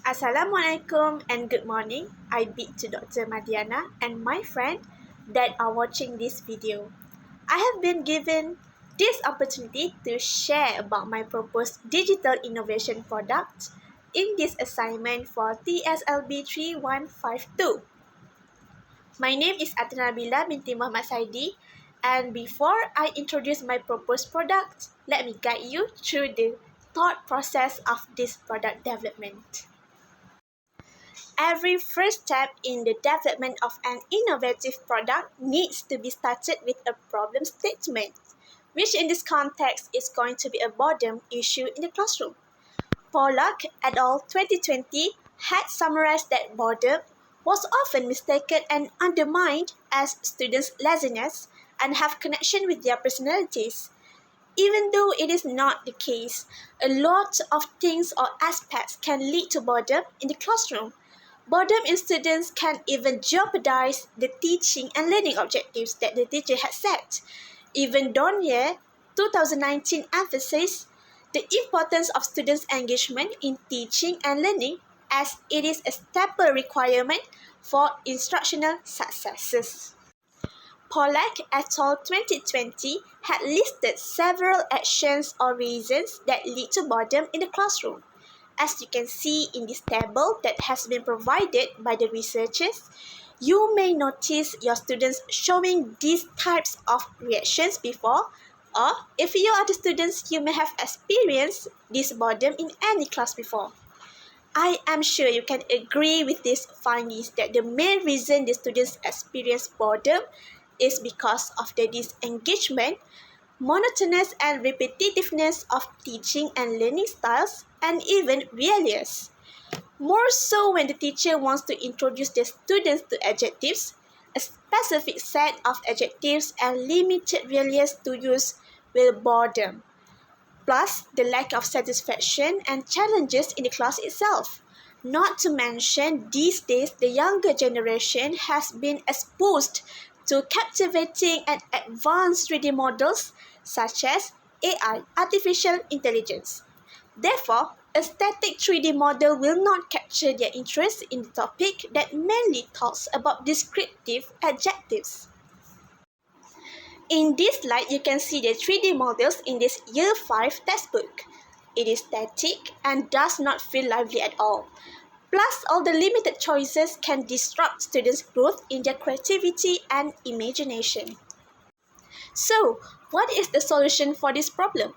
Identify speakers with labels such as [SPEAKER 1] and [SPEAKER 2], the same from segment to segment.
[SPEAKER 1] Assalamualaikum and good morning. I bid to Dr. Madiana and my friend that are watching this video. I have been given this opportunity to share about my proposed digital innovation product in this assignment for TSLB 3152. My name is Nabilah Binti Mohd and before I introduce my proposed product, let me guide you through the thought process of this product development. Every first step in the development of an innovative product needs to be started with a problem statement, which in this context is going to be a boredom issue in the classroom. Pollock et al. 2020 had summarized that boredom was often mistaken and undermined as students' laziness and have connection with their personalities. Even though it is not the case, a lot of things or aspects can lead to boredom in the classroom. Boredom in students can even jeopardize the teaching and learning objectives that the teacher had set. Even Donye, 2019 emphasized the importance of students' engagement in teaching and learning as it is a staple requirement for instructional successes. Pollock et al. 2020 had listed several actions or reasons that lead to boredom in the classroom. As you can see in this table that has been provided by the researchers, you may notice your students showing these types of reactions before, or if you are the students, you may have experienced this boredom in any class before. I am sure you can agree with these findings that the main reason the students experience boredom is because of the disengagement, monotonous and repetitiveness of teaching and learning styles, and even failures. More so when the teacher wants to introduce the students to adjectives, a specific set of adjectives and limited failures to use will bore them. Plus, the lack of satisfaction and challenges in the class itself. Not to mention, these days, the younger generation has been exposed to captivating and advanced 3D models such as AI, artificial intelligence. Therefore, a static 3D model will not capture their interest in the topic that mainly talks about descriptive adjectives. In this slide, you can see the 3D models in this Year 5 textbook. It is static and does not feel lively at all. Plus, all the limited choices can disrupt students' growth in their creativity and imagination. So, what is the solution for this problem?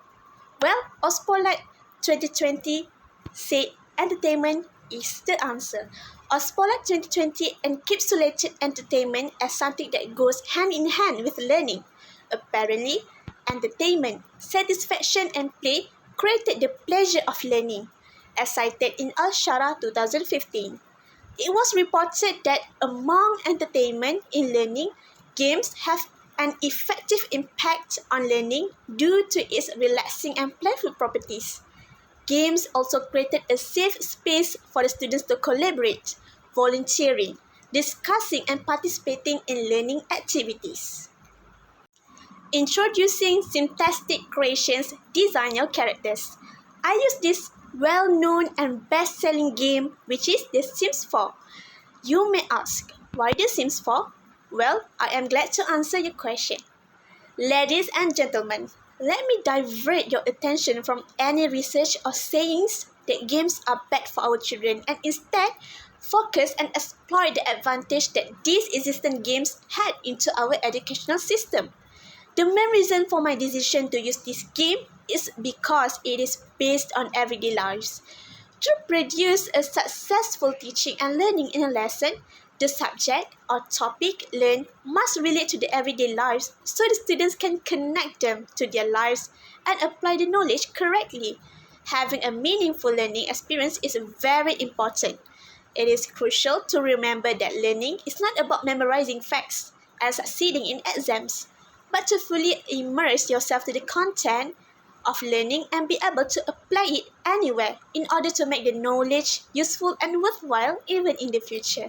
[SPEAKER 1] Well, Ospolite 2020 said entertainment is the answer. Ospolite 2020 encapsulated entertainment as something that goes hand in hand with learning. Apparently, entertainment, satisfaction and play created the pleasure of learning, as cited in Al-Sharah 2015. It was reported that among entertainment in learning, games have an effective impact on learning due to its relaxing and playful properties. Games also created a safe space for the students to collaborate, volunteering, discussing and participating in learning activities. Introducing Synthetic Creations Design Your Characters. I use this well-known and best-selling game which is the Sims 4. You may ask, why the Sims 4? Well, I am glad to answer your question. Ladies and gentlemen, let me divert your attention from any research or sayings that games are bad for our children and instead focus and exploit the advantage that these existing games had into our educational system. The main reason for my decision to use this game is because it is based on everyday lives. To produce a successful teaching and learning in a lesson, the subject or topic learned must relate to the everyday lives so the students can connect them to their lives and apply the knowledge correctly. Having a meaningful learning experience is very important. It is crucial to remember that learning is not about memorizing facts and succeeding in exams, but to fully immerse yourself to the content of learning and be able to apply it anywhere in order to make the knowledge useful and worthwhile even in the future.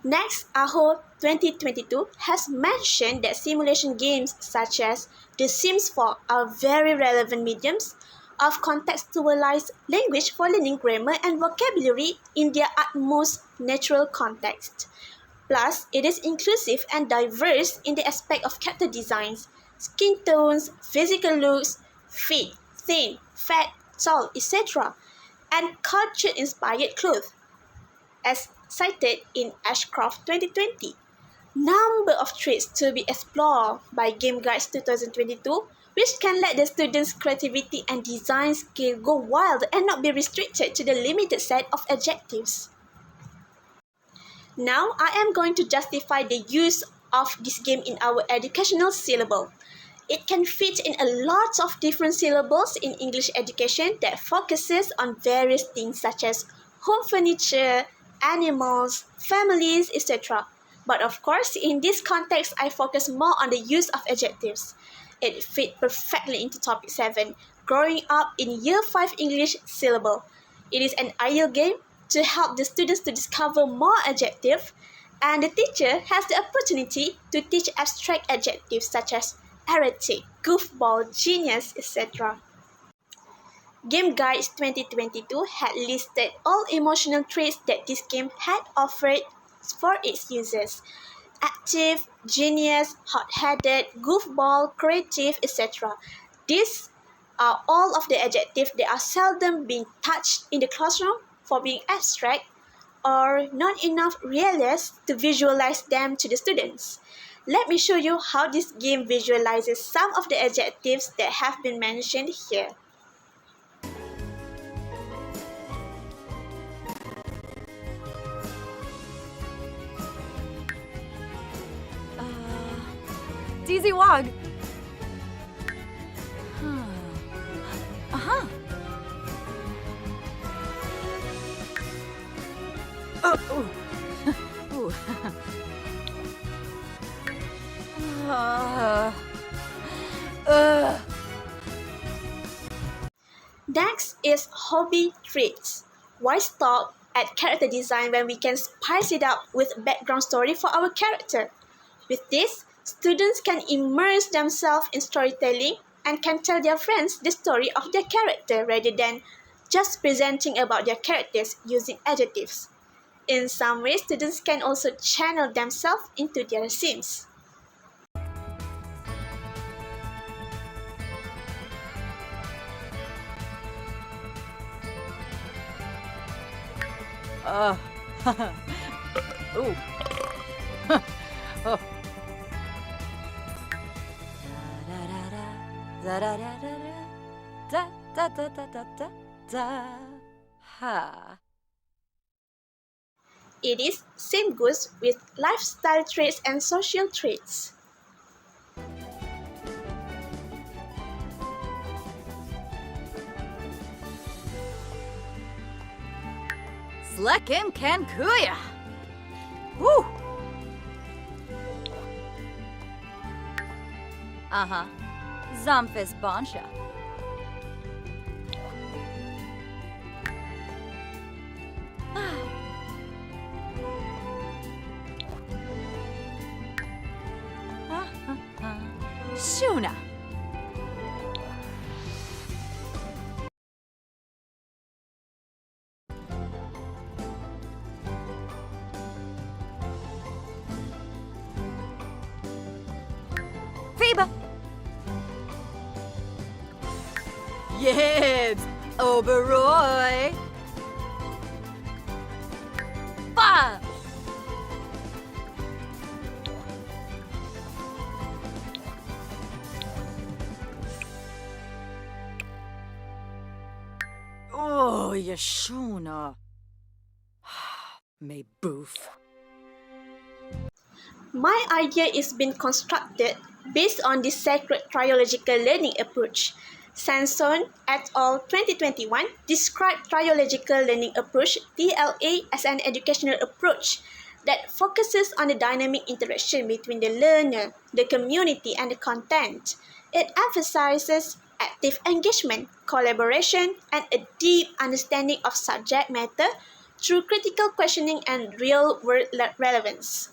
[SPEAKER 1] Next, AHO 2022 has mentioned that simulation games such as The Sims 4 are very relevant mediums of contextualized language for learning grammar and vocabulary in their utmost natural context. Plus, it is inclusive and diverse in the aspect of character designs, skin tones, physical looks, fit, thin, fat, tall, etc., and culture-inspired clothes, as cited in Ashcroft 2020. Number of traits to be explored by Game Guides 2022, which can let the students' creativity and design skill go wild and not be restricted to the limited set of adjectives. Now, I am going to justify the use of this game in our educational syllable. It can fit in a lot of different syllables in English education that focuses on various things such as home furniture, animals, families, etc. But of course, in this context, I focus more on the use of adjectives. It fit perfectly into topic 7, growing up in Year 5 English syllable. It is an ideal game to help the students to discover more adjectives, and the teacher has the opportunity to teach abstract adjectives such as erratic, goofball, genius, etc. Game Guides 2022 had listed all emotional traits that this game had offered for its users: active, genius, hot-headed, goofball, creative, etc. These are all of the adjectives that are seldom being touched in the classroom for being abstract or not enough realist to visualize them to the students. Let me show you how this game visualizes some of the adjectives that have been mentioned here.
[SPEAKER 2] Dizzy Wog. Uh-huh. Oh. Ooh.
[SPEAKER 1] Next is hobby traits. Why stop at character design when we can spice it up with background story for our character? With this, students can immerse themselves in storytelling and can tell their friends the story of their character rather than just presenting about their characters using adjectives. In some ways, students can also channel themselves into their SIMS.
[SPEAKER 2] Ooh. Oh. Da da da da da da da da da da da. Ha.
[SPEAKER 1] It is same goes with lifestyle traits and social traits.
[SPEAKER 2] Slekim Kankuya. Woo. Uh-huh. Zamfis Bansha. Shuna. Fiba. Yes, Oberoi. Ba. Oh, Yashuna. May boof.
[SPEAKER 1] My idea is being constructed based on the sacred triological learning approach. Sanson et al. 2021 described triological learning approach (TLA) as an educational approach that focuses on the dynamic interaction between the learner, the community, and the content. It emphasizes active engagement, collaboration, and a deep understanding of subject matter through critical questioning and real-world relevance.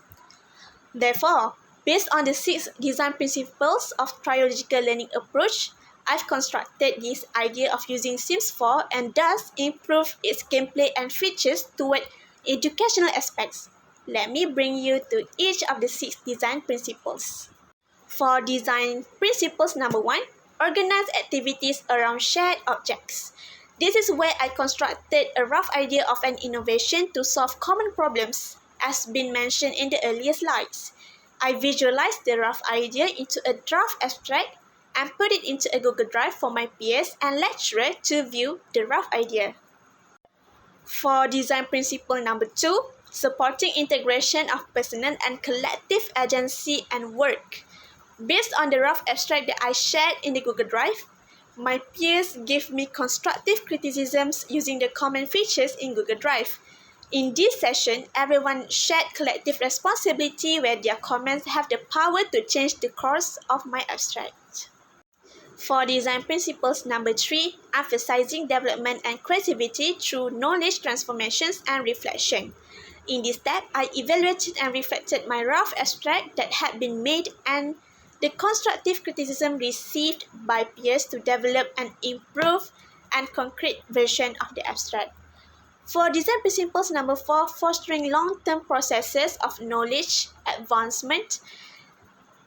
[SPEAKER 1] Therefore, based on the 6 design principles of triological learning approach, I've constructed this idea of using SIMS for and thus improve its gameplay and features toward educational aspects. Let me bring you to each of the 6 design principles. For design principles number 1, organize activities around shared objects. This is where I constructed a rough idea of an innovation to solve common problems, as been mentioned in the earlier slides. I visualized the rough idea into a draft abstract and put it into a Google Drive for my peers and lecturer to view the rough idea. For design principle number 2, supporting integration of personal and collective agency and work. Based on the rough abstract that I shared in the Google Drive, my peers gave me constructive criticisms using the common features in Google Drive. In this session, everyone shared collective responsibility where their comments have the power to change the course of my abstract. For design principles number 3, emphasizing development and creativity through knowledge transformations and reflection. In this step, I evaluated and reflected my rough abstract that had been made and the constructive criticism received by peers to develop an improved and concrete version of the abstract. For design principles number 4, fostering long-term processes of knowledge advancement,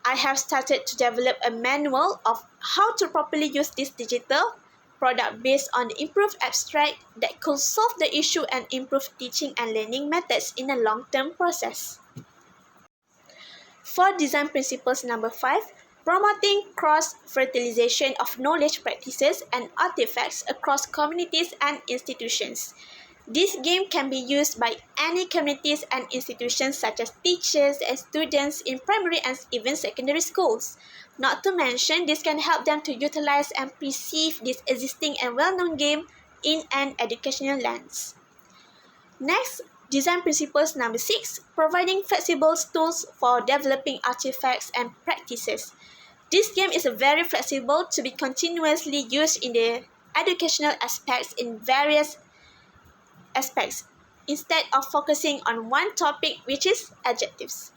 [SPEAKER 1] I have started to develop a manual of how to properly use this digital product based on the improved abstract that could solve the issue and improve teaching and learning methods in a long-term process. For design principles number 5, promoting cross-fertilization of knowledge practices and artifacts across communities and institutions. This game can be used by any communities and institutions such as teachers and students in primary and even secondary schools. Not to mention, this can help them to utilize and perceive this existing and well-known game in an educational lens. Next, design principles number 6, providing flexible tools for developing artifacts and practices. This game is very flexible to be continuously used in the educational aspects in various aspects, instead of focusing on one topic, which is adjectives.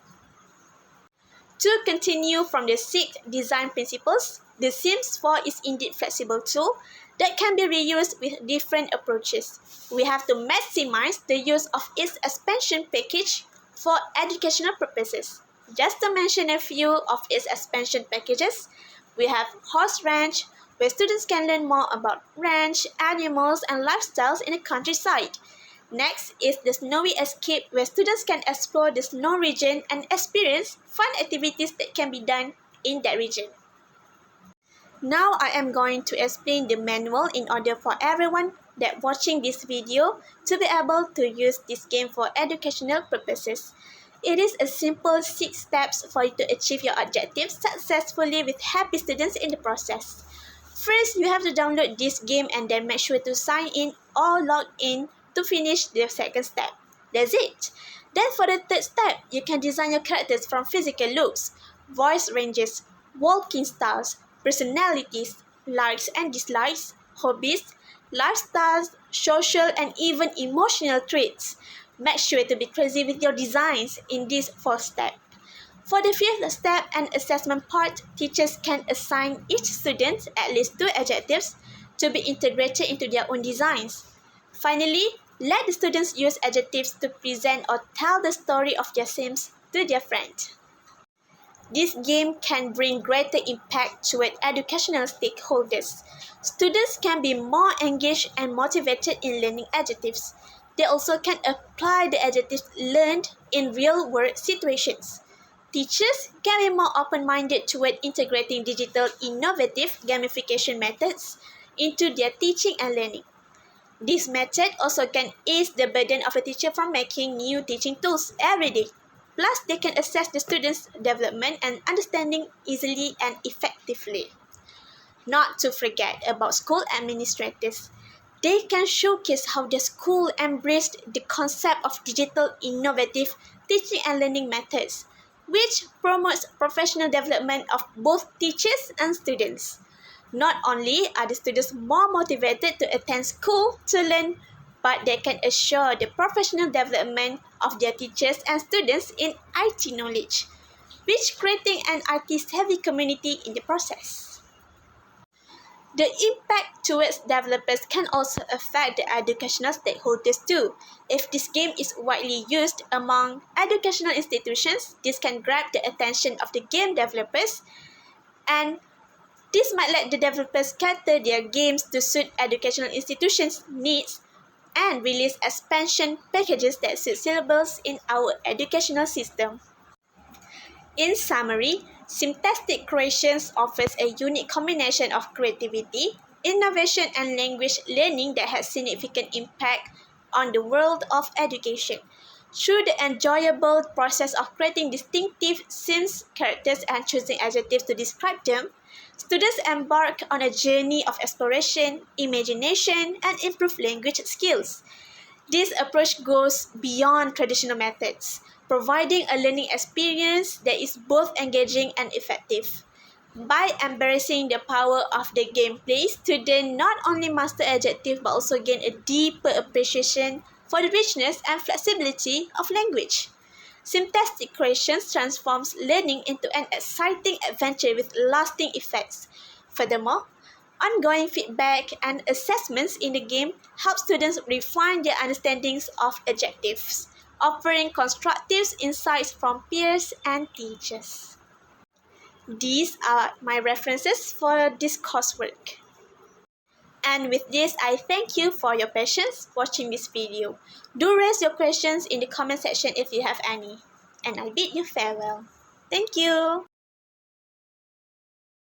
[SPEAKER 1] To continue from the 6 design principles, the SIMS 4 is indeed flexible tool that can be reused with different approaches. We have to maximize the use of its expansion package for educational purposes. Just to mention a few of its expansion packages, we have Horse Ranch, where students can learn more about ranch, animals, and lifestyles in the countryside. Next is the Snowy Escape, where students can explore the snow region and experience fun activities that can be done in that region. Now I am going to explain the manual in order for everyone that watching this video to be able to use this game for educational purposes. It is a simple 6 steps for you to achieve your objectives successfully with happy students in the process. First, you have to download this game and then make sure to sign in or log in to finish the second step. That's it. Then for the third step, you can design your characters from physical looks, voice ranges, walking styles, personalities, likes and dislikes, hobbies, lifestyles, social and even emotional traits. Make sure to be crazy with your designs in this 4th step. For the 5th step and assessment part, teachers can assign each student at least 2 adjectives to be integrated into their own designs. Finally, let the students use adjectives to present or tell the story of their SIMS to their friend. This game can bring greater impact toward educational stakeholders. Students can be more engaged and motivated in learning adjectives. They also can apply the adjectives learned in real-world situations. Teachers can be more open-minded toward integrating digital innovative gamification methods into their teaching and learning. This method also can ease the burden of a teacher from making new teaching tools every day. Plus, they can assess the students' development and understanding easily and effectively. Not to forget about school administrators. They can showcase how the school embraced the concept of digital innovative teaching and learning methods, which promotes professional development of both teachers and students. Not only are the students more motivated to attend school to learn, but they can assure the professional development of their teachers and students in IT knowledge, which creating an IT-savvy community in the process. The impact towards developers can also affect the educational stakeholders too. If this game is widely used among educational institutions, this can grab the attention of the game developers, and this might let the developers cater their games to suit educational institutions' needs and release expansion packages that suit syllables in our educational system. In summary, Synthetic Creations offers a unique combination of creativity, innovation, and language learning that has significant impact on the world of education. Through the enjoyable process of creating distinctive SIMS characters and choosing adjectives to describe them, students embark on a journey of exploration, imagination, and improved language skills. This approach goes beyond traditional methods, providing a learning experience that is both engaging and effective. By embracing the power of the gameplay, students not only master adjectives but also gain a deeper appreciation for the richness and flexibility of language. Synthetic Creations transforms learning into an exciting adventure with lasting effects. Furthermore, ongoing feedback and assessments in the game help students refine their understandings of adjectives, offering constructive insights from peers and teachers. These are my references for this coursework. And with this, I thank you for your patience watching this video. Do raise your questions in the comment section if you have any. And I bid you farewell. Thank you.